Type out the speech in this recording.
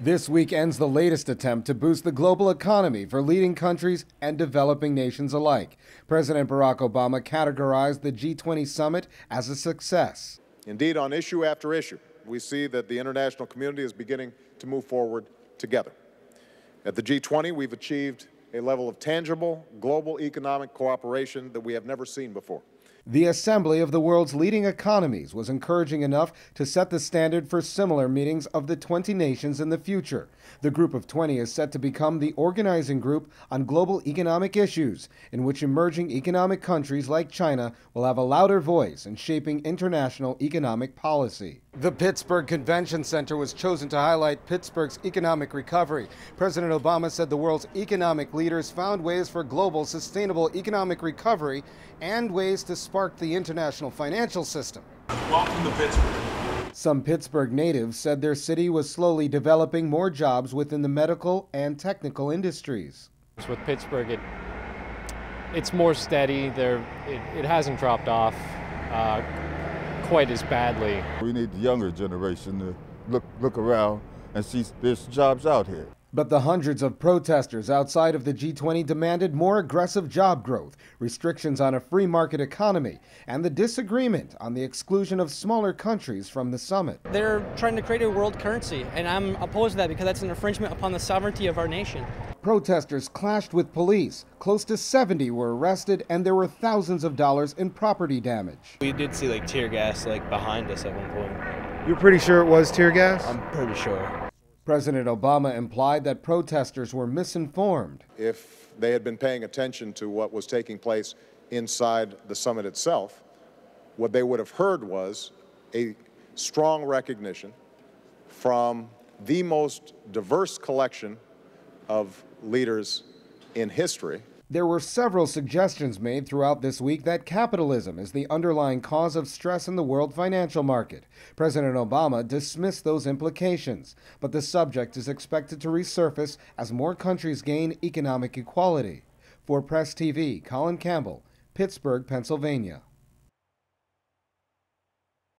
This week ends the latest attempt to boost the global economy for leading countries and developing nations alike. President Barack Obama categorized the G20 summit as a success. Indeed, on issue after issue, we see that the international community is beginning to move forward together. At the G20, we've achieved a level of tangible global economic cooperation that we have never seen before. The assembly of the world's leading economies was encouraging enough to set the standard for similar meetings of the 20 nations in the future. The Group of 20 is set to become the organizing group on global economic issues, in which emerging economic countries like China will have a louder voice in shaping international economic policy. The Pittsburgh Convention Center was chosen to highlight Pittsburgh's economic recovery. President Obama said the world's economic leaders found ways for global sustainable economic recovery and ways to spark the international financial system. Welcome to Pittsburgh. Some Pittsburgh natives said their city was slowly developing more jobs within the medical and technical industries. With Pittsburgh, it's more steady. It hasn't dropped off quite as badly. We need the younger generation to look around and see there's jobs out here. But the hundreds of protesters outside of the G20 demanded more aggressive job growth, restrictions on a free market economy, and the disagreement on the exclusion of smaller countries from the summit. They're trying to create a world currency, and I'm opposed to that because that's an infringement upon the sovereignty of our nation. Protesters clashed with police. Close to 70 were arrested, and there were thousands of dollars in property damage. We did see tear gas behind us at one point. You're pretty sure it was tear gas? I'm pretty sure. President Obama implied that protesters were misinformed. If they had been paying attention to what was taking place inside the summit itself, what they would have heard was a strong recognition from the most diverse collection of leaders in history. There were several suggestions made throughout this week that capitalism is the underlying cause of stress in the world financial market. President Obama dismissed those implications, but the subject is expected to resurface as more countries gain economic equality. For Press TV, Colin Campbell, Pittsburgh, Pennsylvania.